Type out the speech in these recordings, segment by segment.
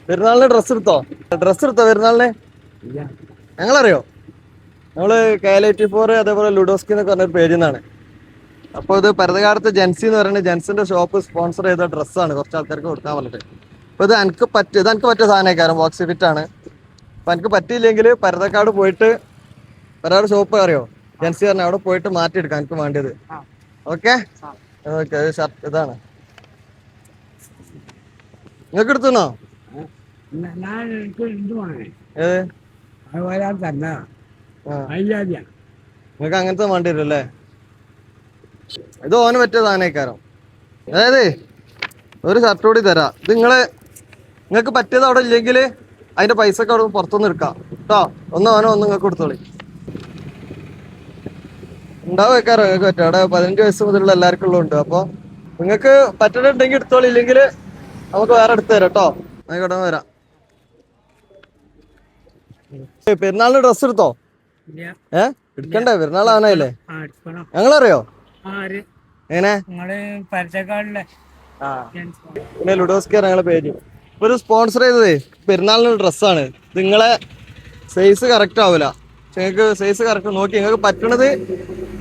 പെരുന്നാളിന് ഡ്രസ് എടുത്തോ പെരുന്നാളിന്? ഞങ്ങളറിയോ, നമ്മള് KL84 അതേപോലെ ലുഡോസ്കി എന്നൊക്കെ പറഞ്ഞൊരു പേജിൽ നിന്നാണ്. അപ്പൊ ഇത് പരതകാലത്ത് ജെൻസി എന്ന് പറയുന്നത് ജെൻസിന്റെ ഷോപ്പ് സ്പോൺസർ ചെയ്ത ഡ്രസ്സാണ്, കുറച്ച് ആൾക്കാർക്ക് കൊടുക്കാൻ പറഞ്ഞിട്ട്. അപ്പൊ ഇത് എനിക്ക് പറ്റിയ സാധനമൊക്കെ ബോക്സ് ഫിറ്റ് ആണ്. അപ്പൊ എനിക്ക് പറ്റിയില്ലെങ്കിൽ പരതക്കാട് പോയിട്ട്, പരതക്കാട് ഷോപ്പ് അറിയോ ജെൻസി പറഞ്ഞ, അവിടെ പോയിട്ട് മാറ്റിയെടുക്കാം എനിക്ക് വേണ്ടിയത്. Okay okay. ഷർട്ട് ഇതാണ്, നിങ്ങൾക്ക് എടുത്തുന്നോ? ഏത് നിങ്ങൾക്ക് അങ്ങനത്തെ വേണ്ടി വരും അല്ലേ? ഇത് ഓന് പറ്റിയ സാധനക്കാരം. അതായത് ഒരു ഷർട്ട് കൂടി തരാം. ഇത് നിങ്ങൾക്ക് പറ്റിയത് അവിടെ ഇല്ലെങ്കിൽ അതിന്റെ പൈസ ഒക്കെ അവിടെ പുറത്തുനിന്ന് എടുക്കാം കേട്ടോ. ഓനോ ഒന്ന് നിങ്ങൾക്ക് കൊടുത്തോളി. ഉണ്ടാവും വെക്കാറോ നിങ്ങൾക്ക് പറ്റും. അവിടെ 15 വയസ്സ് മുതലുള്ള എല്ലാവർക്കും ഉള്ളതുണ്ട്. അപ്പൊ നിങ്ങൾക്ക് പറ്റുന്നുണ്ടെങ്കിൽ എടുത്തോളി, ഇല്ലെങ്കിൽ നമുക്ക് വേറെ എടുത്തു തരാം കേട്ടോ. ആയിക്കോട്ടെ, വരാം. പെരുന്നാളിന് ഡ്രസ്സ് എടുത്തോ? എടുക്കണ്ടേ? പെരുന്നാളാണല്ലേ? ഞങ്ങളറിയോ എങ്ങനെ? പിന്നെ ലുഡോസ്കി ഞങ്ങളെ പേര് ഇപ്പൊ ഒരു സ്പോൺസർ ചെയ്തതേ പെരുന്നാളിന് ഡ്രസ്സാണ്. നിങ്ങളെ സൈസ് കറക്റ്റ് ആവൂല, പക്ഷെ നിങ്ങൾക്ക് സൈസ് കറക്റ്റ് നോക്കി നിങ്ങൾക്ക് പറ്റണത്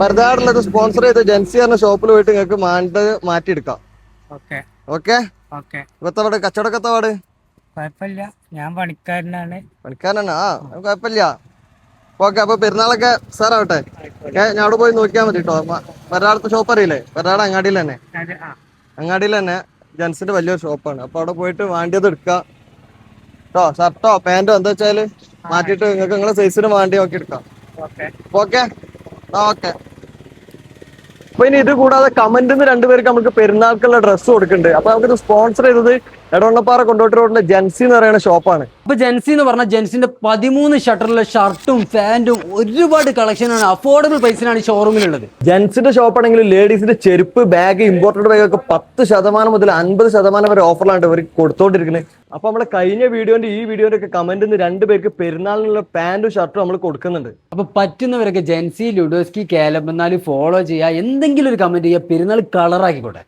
പരതാടുള്ളത് സ്പോൺസർ ചെയ്ത് ജെൻസി പറഞ്ഞ ഷോപ്പിൽ പോയിട്ട് നിങ്ങൾക്ക് മാറ്റിയെടുക്കാം. ഓക്കെ. ഇപ്പത്തെ കച്ചവടക്കത്തപാട്? കുഴപ്പമില്ല, ഞാൻ പണിക്കാരനാണ്. ആ കുഴപ്പമില്ല. ഓക്കെ. അപ്പൊ പെരുന്നാളൊക്കെ സാറാവട്ടെ. ഞാൻ അവിടെ പോയി നോക്കിയാൽ മതി കേട്ടോ. പരതാടത്തെ ഷോപ്പ് അറിയില്ലേ? പരതാട് അങ്ങാടിയിൽ തന്നെ ജെൻസിന്റെ വലിയൊരു ഷോപ്പാണ്. അപ്പൊ അവിടെ പോയിട്ട് വേണ്ടിയത് എടുക്കാം കേട്ടോ. ഷർട്ടോ പാന്റോ എന്താ വെച്ചാല് മാറ്റിയിട്ട് നിങ്ങൾക്ക് നിങ്ങളെ സൈസിന് വേണ്ടി നോക്കി എടുക്കാം. Okay okay. അപ്പൊ ഇനി ഇത് കൂടാതെ കമന്റിന്ന് രണ്ടുപേർക്ക് നമുക്ക് പെരുന്നാൾക്കുള്ള ഡ്രസ്സ് കൊടുക്കുന്നുണ്ട്. അപ്പൊ നമുക്കിത് സ്പോൺസർ ചെയ്തത് എടവണ്ണപ്പാറ കൊണ്ടോട്ടി റോഡിലെ ജെൻസി എന്ന് പറയുന്ന ഷോപ്പാണ്. അപ്പൊ ജെൻസി എന്ന് പറഞ്ഞാൽ ജെൻസിന്റെ 13 ഷട്ടറിലെ ഷർട്ടും പാന്റും ഒരുപാട് കളക്ഷനാണ്. അഫോർഡബിൾ പ്രൈസിനാണ് ഈ ഷോറൂമിലുള്ളത്. ജെൻസിന്റെ ഷോപ്പാണെങ്കിൽ ലേഡീസിന്റെ ചെരുപ്പ്, ബാഗ്, ഇമ്പോർട്ടഡ് ബാഗ് ഒക്കെ 10% മുതൽ 50% വരെ ഓഫറിലാണ് ഇവർ കൊടുത്തോണ്ടിരിക്കുന്നത്. അപ്പൊ നമ്മളെ കഴിഞ്ഞ വീഡിയോന്റെ ഈ വീഡിയോന്റെ ഒക്കെ കമന്റിന്ന് രണ്ടുപേർക്ക് പെരുന്നാളിനുള്ള പാന്റും ഷർട്ടും നമ്മൾ കൊടുക്കുന്നുണ്ട്. അപ്പൊ പറ്റുന്നവരൊക്കെ ജെൻസി ലുഡോസ്കി KL84 ഫോളോ ചെയ്യുക. എന്തെങ്കിലും ഒരു കമന്റ് ചെയ്യുക, പെരുന്നാൾ കളറാക്കിക്കോട്ടെ.